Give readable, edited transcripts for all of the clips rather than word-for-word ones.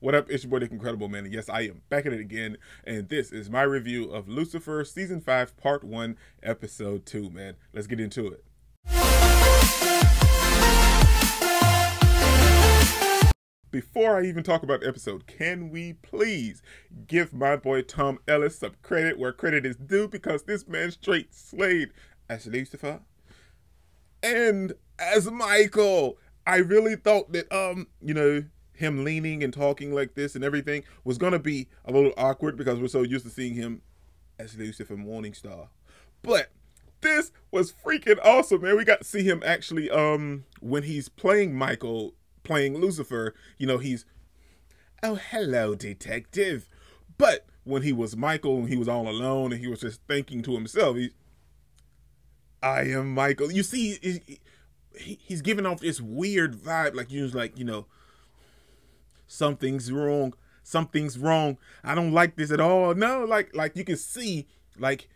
What up, it's your boy, Dick Incredible, man. And yes, I am back at it again, and this is my review of Lucifer Season 5, Part 1, Episode 2, man. Let's get into it. Before I even talk about the episode, can we please give my boy Tom Ellis some credit where credit is due, because this man straight slayed as Lucifer and as Michael. I really thought that, him leaning and talking like this and everything was gonna be a little awkward because we're so used to seeing him as Lucifer Morningstar. But this was freaking awesome, man. We got to see him actually, when he's playing Michael, playing Lucifer, he's, oh, hello, detective. But when he was Michael and he was all alone and he was just thinking to himself, I am Michael. You see, he's giving off this weird vibe, something's wrong. Something's wrong. I don't like this at all. No, like you can see, like,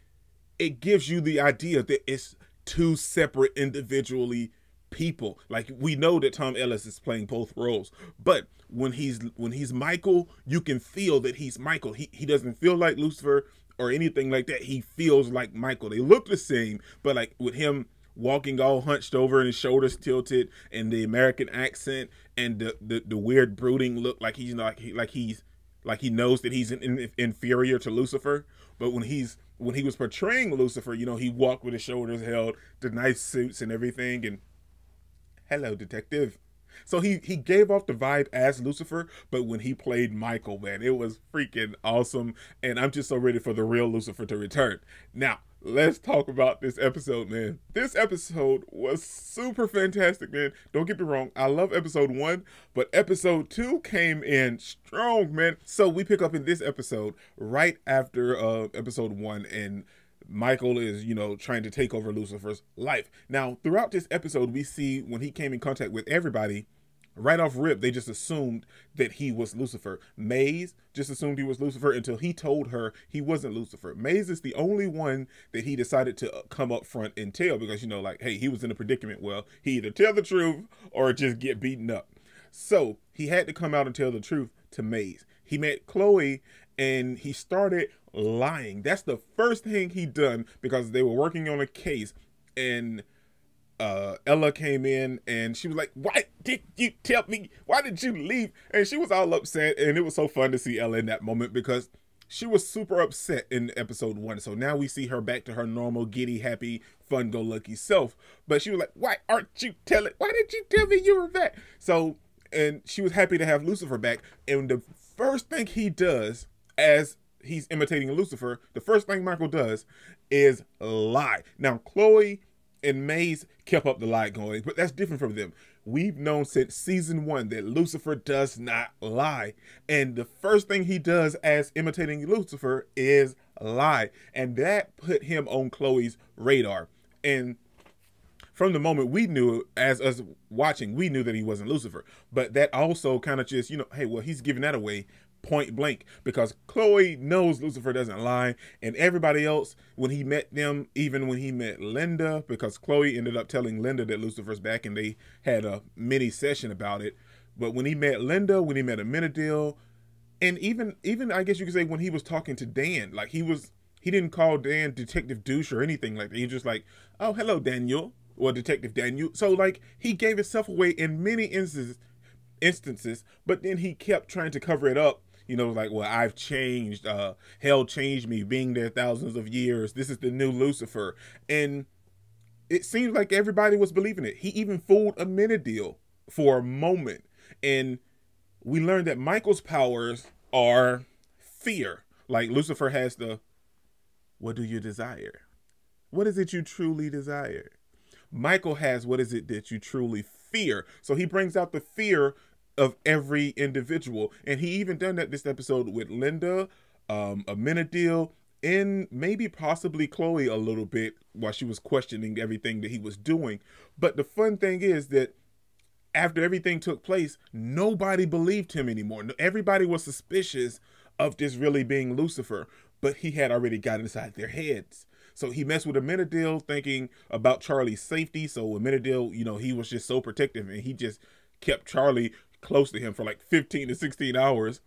it gives you the idea that it's two separate individually people. Like, we know that Tom Ellis is playing both roles, but when he's Michael, you can feel that he's Michael. He doesn't feel like Lucifer or anything like that. He feels like Michael. They look the same, but like with him walking all hunched over and his shoulders tilted and the American accent and the weird brooding look, like he knows that he's inferior to Lucifer. But when he was portraying Lucifer, he walked with his shoulders held, the nice suits and everything, and hello, detective. So he gave off the vibe as Lucifer, but when he played Michael, man, it was freaking awesome. And I'm just so ready for the real Lucifer to return. Now, let's talk about this episode, man. This episode was super fantastic, man. Don't get me wrong, I love episode 1, but episode 2 came in strong, man. So we pick up in this episode right after episode 1, and Michael is, trying to take over Lucifer's life. Now, throughout this episode, we see when he came in contact with everybody, right off rip, they just assumed that he was Lucifer. Maze just assumed he was Lucifer until he told her he wasn't Lucifer. Maze is the only one that he decided to come up front and tell, because, hey, he was in a predicament. Well, he either tell the truth or just get beaten up. So he had to come out and tell the truth to Maze. He met Chloe and he started lying. That's the first thing he done, because they were working on a case, and Ella came in and she was like, why did you tell me? Why did you leave? And she was all upset, and it was so fun to see Ella in that moment because she was super upset in episode 1. So now we see her back to her normal, giddy, happy, fun-go-lucky self. But she was like, why did you tell me you were back? So, and she was happy to have Lucifer back. And the first thing he does, as he's imitating Lucifer, the first thing Michael does is lie. Now, Chloe and Maze kept up the lie going, but that's different from them. We've known since season 1 that Lucifer does not lie. And the first thing he does as imitating Lucifer is lie. And that put him on Chloe's radar. And from the moment we knew, as us watching, we knew that he wasn't Lucifer. But that also kind of just, hey, well, he's giving that away point blank, because Chloe knows Lucifer doesn't lie, and everybody else, when he met them, even when he met Linda, because Chloe ended up telling Linda that Lucifer's back, and they had a mini session about it. But when he met Linda, when he met Amenadiel, and even I guess you could say when he was talking to Dan, like he didn't call Dan Detective Douche or anything like that. He was just like, oh, hello, Daniel, or Detective Daniel. So like he gave himself away in many instances, but then he kept trying to cover it up. Like, well, I've changed, hell changed me, being there thousands of years. This is the new Lucifer. And it seems like everybody was believing it. He even fooled Amenadiel for a moment. And we learned that Michael's powers are fear. Like Lucifer has the, what do you desire? What is it you truly desire? Michael has, what is it that you truly fear? So he brings out the fear of every individual, and he even done that this episode with Linda, Amenadiel, and maybe possibly Chloe a little bit while she was questioning everything that he was doing. But the fun thing is that after everything took place, nobody believed him anymore. Everybody was suspicious of this really being Lucifer, but he had already got inside their heads. So he messed with Amenadiel, thinking about Charlie's safety. So Amenadiel, he was just so protective, and he just kept Charlie close to him for like 15 to 16 hours,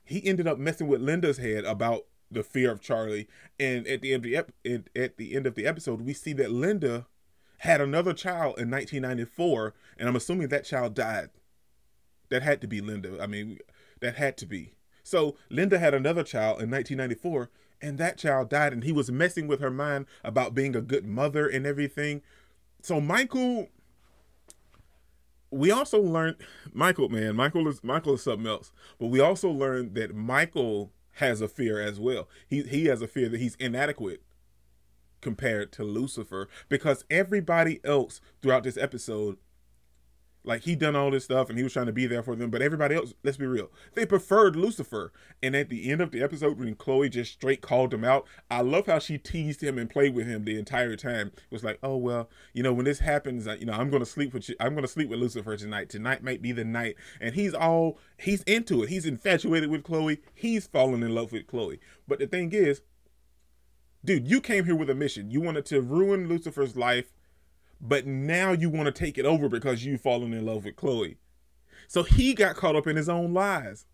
he ended up messing with Linda's head about the fear of Charlie. And at the end of the episode, we see that Linda had another child in 1994, and I'm assuming that child died. That had to be Linda. I mean, that had to be. So Linda had another child in 1994, and that child died, and he was messing with her mind about being a good mother and everything. So Michael, we also learned Michael is something else. But we also learned that Michael has a fear as well. He has a fear that he's inadequate compared to Lucifer, because everybody else throughout this episode, like, he done all this stuff and he was trying to be there for them, but everybody else, let's be real, they preferred Lucifer. And at the end of the episode, when Chloe just straight called him out, I love how she teased him and played with him the entire time. It was like, oh, well, you know, when this happens, you know, I'm going to sleep with you. I'm going to sleep with Lucifer tonight. Tonight might be the night. And he's into it. He's infatuated with Chloe. He's fallen in love with Chloe. But the thing is, dude, you came here with a mission. You wanted to ruin Lucifer's life, but now you want to take it over because you've fallen in love with Chloe. So he got caught up in his own lies.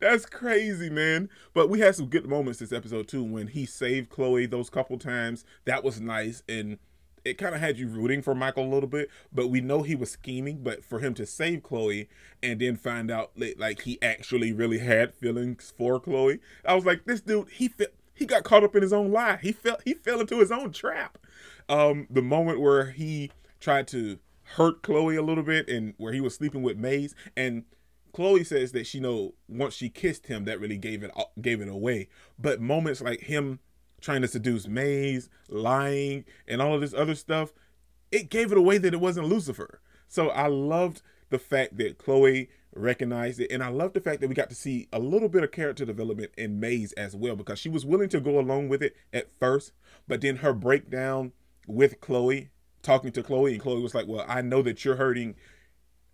That's crazy, man. But we had some good moments this episode too, when he saved Chloe those couple times. That was nice, and it kind of had you rooting for Michael a little bit. But we know he was scheming, but for him to save Chloe and then find out like he actually really had feelings for Chloe, I was like, this dude, he got caught up in his own lie. He fell into his own trap. The moment where he tried to hurt Chloe a little bit, and where he was sleeping with Maze, and Chloe says that once she kissed him, that really gave it away. But moments like him trying to seduce Maze, lying, and all of this other stuff, it gave it away that it wasn't Lucifer. So I loved the fact that Chloe recognized it, and I love the fact that we got to see a little bit of character development in Maze as well, because she was willing to go along with it at first, but then her breakdown with Chloe, talking to Chloe, and Chloe was like, well, I know that you're hurting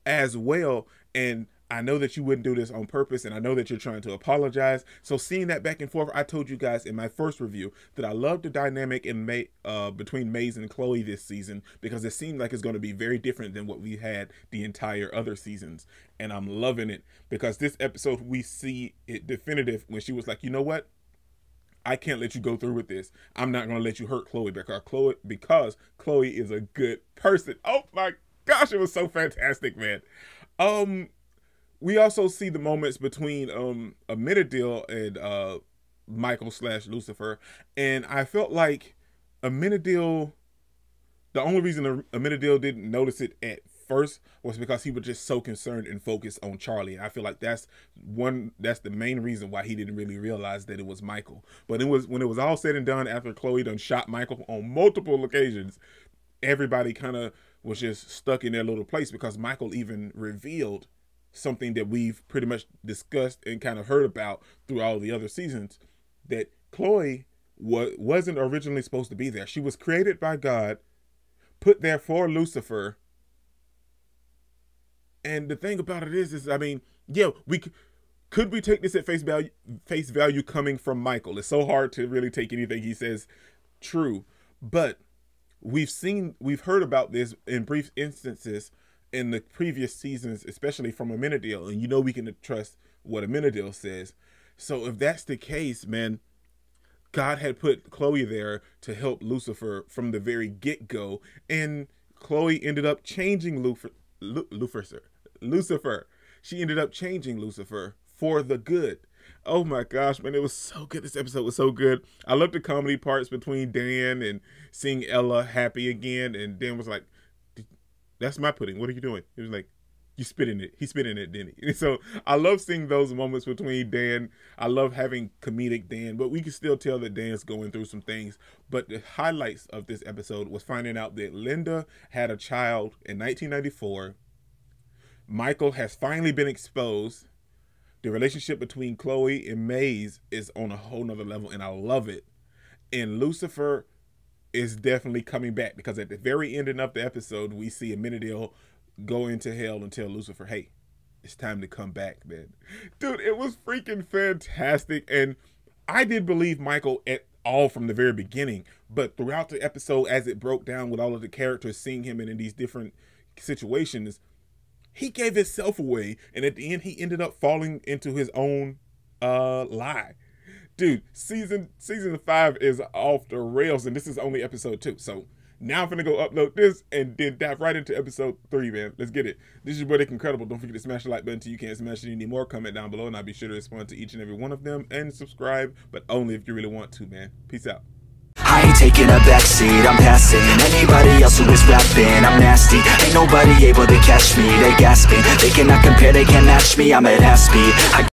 as well, and I know that you wouldn't do this on purpose, and I know that you're trying to apologize. So seeing that back and forth, I told you guys in my first review that I love the dynamic between Maze and Chloe this season, because it seemed like it's going to be very different than what we had the entire other seasons. And I'm loving it, because this episode we see it definitive when she was like, you know what? I can't let you go through with this. I'm not going to let you hurt Chloe, because Chloe is a good person. Oh my gosh, it was so fantastic, man. We also see the moments between Amenadiel and Michael / Lucifer, and I felt like Amenadiel, the only reason Amenadiel didn't notice it at first was because he was just so concerned and focused on Charlie. And I feel like that's the main reason why he didn't really realize that it was Michael. But when it was all said and done, after Chloe done shot Michael on multiple occasions, everybody kind of was just stuck in their little place, because Michael even revealed something that we've pretty much discussed and kind of heard about through all the other seasons, that Chloe wasn't originally supposed to be there. She was created by God, put there for Lucifer. And the thing about it is I mean, yeah, could we take this at face value coming from Michael? It's so hard to really take anything he says true. But we've heard about this in brief instances in the previous seasons, especially from Amenadiel, and you know we can trust what Amenadiel says. So if that's the case, man, God had put Chloe there to help Lucifer from the very get-go, and Chloe ended up changing Lucifer. She ended up changing Lucifer for the good. Oh my gosh, man, it was so good. This episode was so good. I love the comedy parts between Dan and seeing Ella happy again, and Dan was like, that's my pudding. What are you doing? He was like, you spit in it. He spit in it, didn't he? And so I love seeing those moments between Dan. I love having comedic Dan, but we can still tell that Dan's going through some things. But the highlights of this episode was finding out that Linda had a child in 1994. Michael has finally been exposed. The relationship between Chloe and Maze is on a whole nother level, and I love it. And Lucifer is definitely coming back, because at the very ending of the episode, we see Amenadiel go into hell and tell Lucifer, hey, it's time to come back, man. Dude, it was freaking fantastic. And I did believe Michael at all from the very beginning, but throughout the episode, as it broke down with all of the characters, seeing him in these different situations, He gave himself away, and at the end, he ended up falling into his own lie. Dude, season 5 is off the rails, and this is only episode 2. So now I'm finna go upload this and then dive right into episode 3, man. Let's get it. This is your boy Dick Incredible. Don't forget to smash the like button till you can't smash it anymore. Comment down below, and I'll be sure to respond to each and every one of them, and subscribe, but only if you really want to, man. Peace out. I ain't taking a backseat, I'm passing anybody else who is rapping. I'm nasty, ain't nobody able to catch me. They gasping, they cannot compare, they can't match me. I'm at half speed.